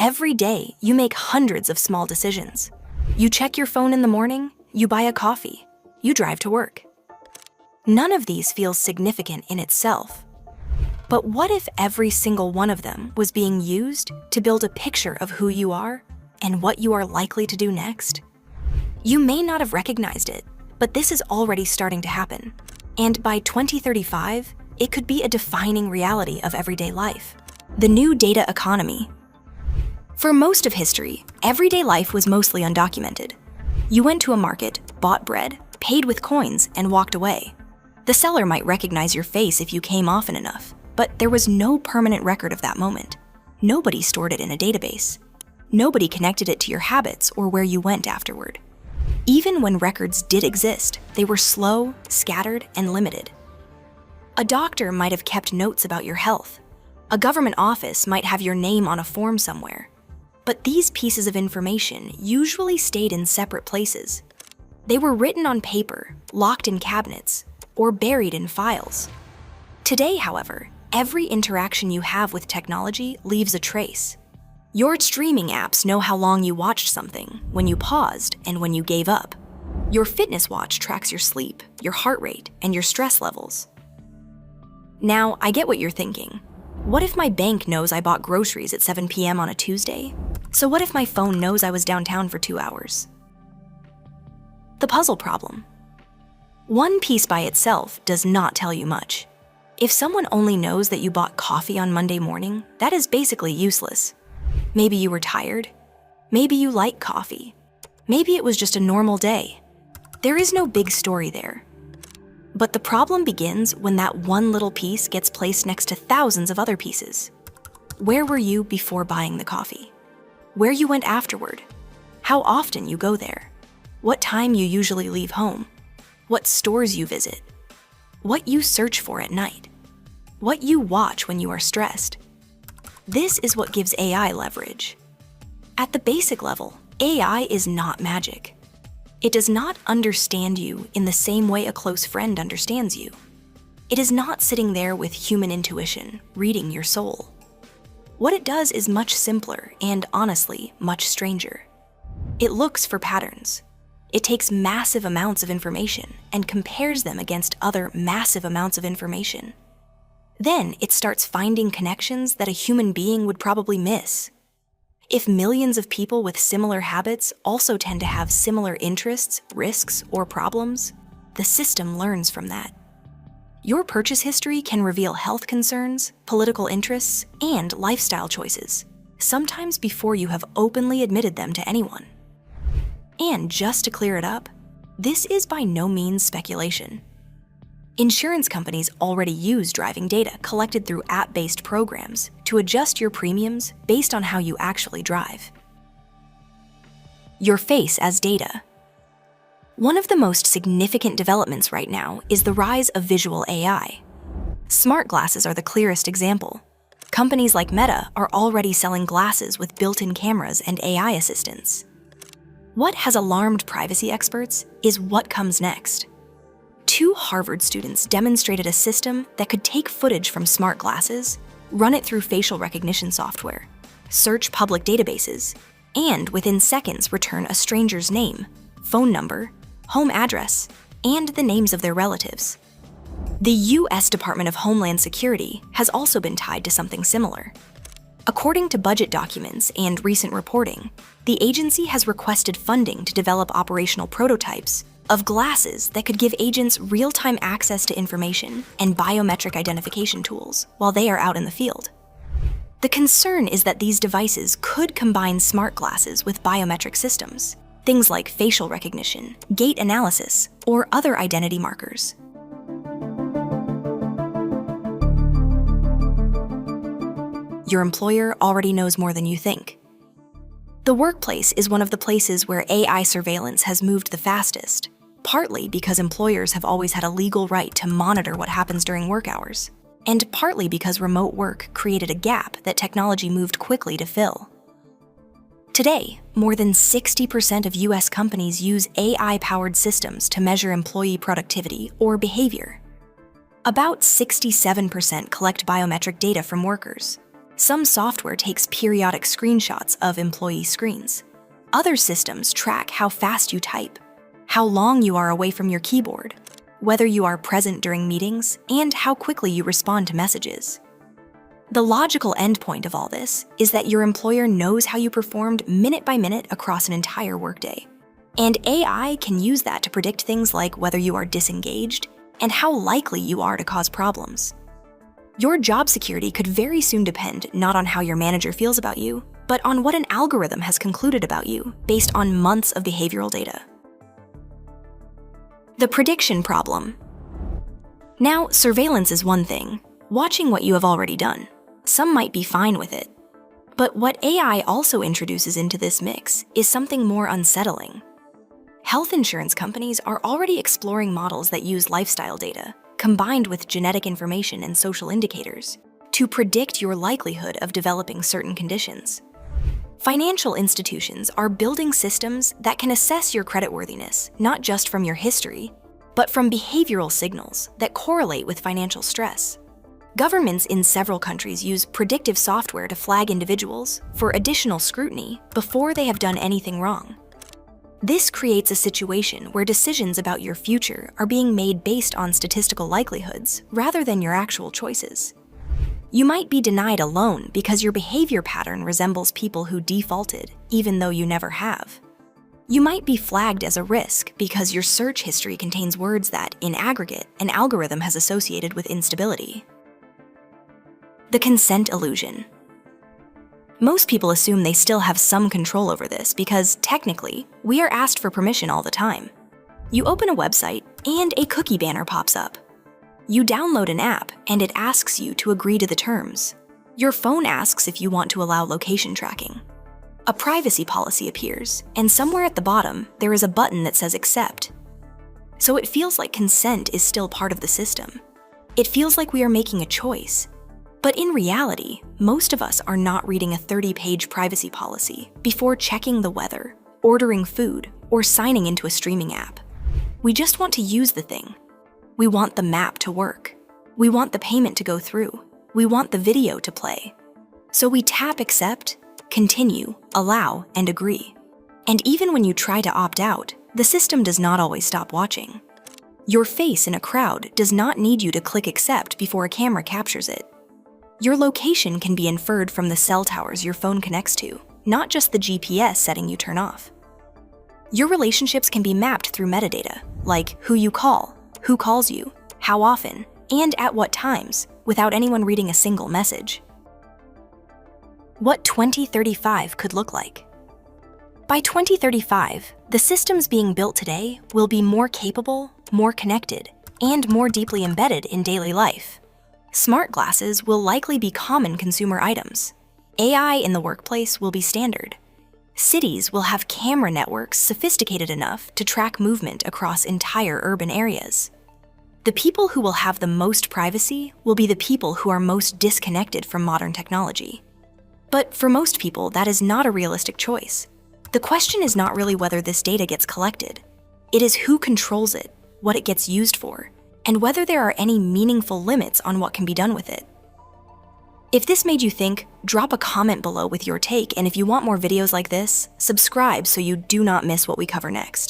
Every day, you make hundreds of small decisions. You check your phone in the morning, you buy a coffee, you drive to work. None of these feels significant in itself. But what if every single one of them was being used to build a picture of who you are and what you are likely to do next? You may not have recognized it, but this is already starting to happen. And by 2035, it could be a defining reality of everyday life. The new data economy. For most of history, everyday life was mostly undocumented. You went to a market, bought bread, paid with coins, and walked away. The seller might recognize your face if you came often enough, but there was no permanent record of that moment. Nobody stored it in a database. Nobody connected it to your habits or where you went afterward. Even when records did exist, they were slow, scattered, and limited. A doctor might have kept notes about your health. A government office might have your name on a form somewhere. But these pieces of information usually stayed in separate places. They were written on paper, locked in cabinets, or buried in files. Today, however, every interaction you have with technology leaves a trace. Your streaming apps know how long you watched something, when you paused, and when you gave up. Your fitness watch tracks your sleep, your heart rate, and your stress levels. Now, I get what you're thinking. What if my bank knows I bought groceries at 7 p.m. on a Tuesday? So what if my phone knows I was downtown for 2 hours? The puzzle problem. One piece by itself does not tell you much. If someone only knows that you bought coffee on Monday morning, that is basically useless. Maybe you were tired. Maybe you like coffee. Maybe it was just a normal day. There is no big story there. But the problem begins when that one little piece gets placed next to thousands of other pieces. Where were you before buying the coffee? Where you went afterward? How often you go there? What time you usually leave home? What stores you visit? What you search for at night? What you watch when you are stressed? This is what gives AI leverage. At the basic level, AI is not magic. It does not understand you in the same way a close friend understands you. It is not sitting there with human intuition, reading your soul. What it does is much simpler and, honestly, much stranger. It looks for patterns. It takes massive amounts of information and compares them against other massive amounts of information. Then it starts finding connections that a human being would probably miss. If millions of people with similar habits also tend to have similar interests, risks, or problems, the system learns from that. Your purchase history can reveal health concerns, political interests, and lifestyle choices, sometimes before you have openly admitted them to anyone. And just to clear it up, this is by no means speculation. Insurance companies already use driving data collected through app-based programs to adjust your premiums based on how you actually drive. Your face as data. One of the most significant developments right now is the rise of visual AI. Smart glasses are the clearest example. Companies like Meta are already selling glasses with built-in cameras and AI assistants. What has alarmed privacy experts is what comes next. 2 Harvard students demonstrated a system that could take footage from smart glasses, run it through facial recognition software, search public databases, and within seconds return a stranger's name, phone number, home address, and the names of their relatives. The U.S. Department of Homeland Security has also been tied to something similar. According to budget documents and recent reporting, the agency has requested funding to develop operational prototypes of glasses that could give agents real-time access to information and biometric identification tools while they are out in the field. The concern is that these devices could combine smart glasses with biometric systems, things like facial recognition, gait analysis, or other identity markers. Your employer already knows more than you think. The workplace is one of the places where AI surveillance has moved the fastest, partly because employers have always had a legal right to monitor what happens during work hours, and partly because remote work created a gap that technology moved quickly to fill. Today, more than 60% of US companies use AI-powered systems to measure employee productivity or behavior. About 67% collect biometric data from workers. Some software takes periodic screenshots of employee screens. Other systems track how fast you type, how long you are away from your keyboard, whether you are present during meetings, and how quickly you respond to messages. The logical endpoint of all this is that your employer knows how you performed minute by minute across an entire workday. And AI can use that to predict things like whether you are disengaged and how likely you are to cause problems. Your job security could very soon depend not on how your manager feels about you, but on what an algorithm has concluded about you based on months of behavioral data. The prediction problem. Now, surveillance is one thing, watching what you have already done. Some might be fine with it. But what AI also introduces into this mix is something more unsettling. Health insurance companies are already exploring models that use lifestyle data, combined with genetic information and social indicators, to predict your likelihood of developing certain conditions. Financial institutions are building systems that can assess your creditworthiness not just from your history, but from behavioral signals that correlate with financial stress. Governments in several countries use predictive software to flag individuals for additional scrutiny before they have done anything wrong. This creates a situation where decisions about your future are being made based on statistical likelihoods rather than your actual choices. You might be denied a loan because your behavior pattern resembles people who defaulted, even though you never have. You might be flagged as a risk because your search history contains words that, in aggregate, an algorithm has associated with instability. The consent illusion. Most people assume they still have some control over this because, technically, we are asked for permission all the time. You open a website and a cookie banner pops up. You download an app and it asks you to agree to the terms. Your phone asks if you want to allow location tracking. A privacy policy appears, and somewhere at the bottom, there is a button that says accept. So it feels like consent is still part of the system. It feels like we are making a choice. But in reality, most of us are not reading a 30-page privacy policy before checking the weather, ordering food, or signing into a streaming app. We just want to use the thing. We want the map to work. We want the payment to go through. We want the video to play. So we tap accept, continue, allow, and agree. And even when you try to opt out, the system does not always stop watching. Your face in a crowd does not need you to click accept before a camera captures it. Your location can be inferred from the cell towers your phone connects to, not just the GPS setting you turn off. Your relationships can be mapped through metadata, like who you call, who calls you, how often, and at what times, without anyone reading a single message. What 2035 could look like. By 2035, the systems being built today will be more capable, more connected, and more deeply embedded in daily life. Smart glasses will likely be common consumer items. AI in the workplace will be standard. Cities will have camera networks sophisticated enough to track movement across entire urban areas. The people who will have the most privacy will be the people who are most disconnected from modern technology. But for most people, that is not a realistic choice. The question is not really whether this data gets collected. It is who controls it, what it gets used for, and whether there are any meaningful limits on what can be done with it. If this made you think, drop a comment below with your take, and if you want more videos like this, subscribe so you do not miss what we cover next.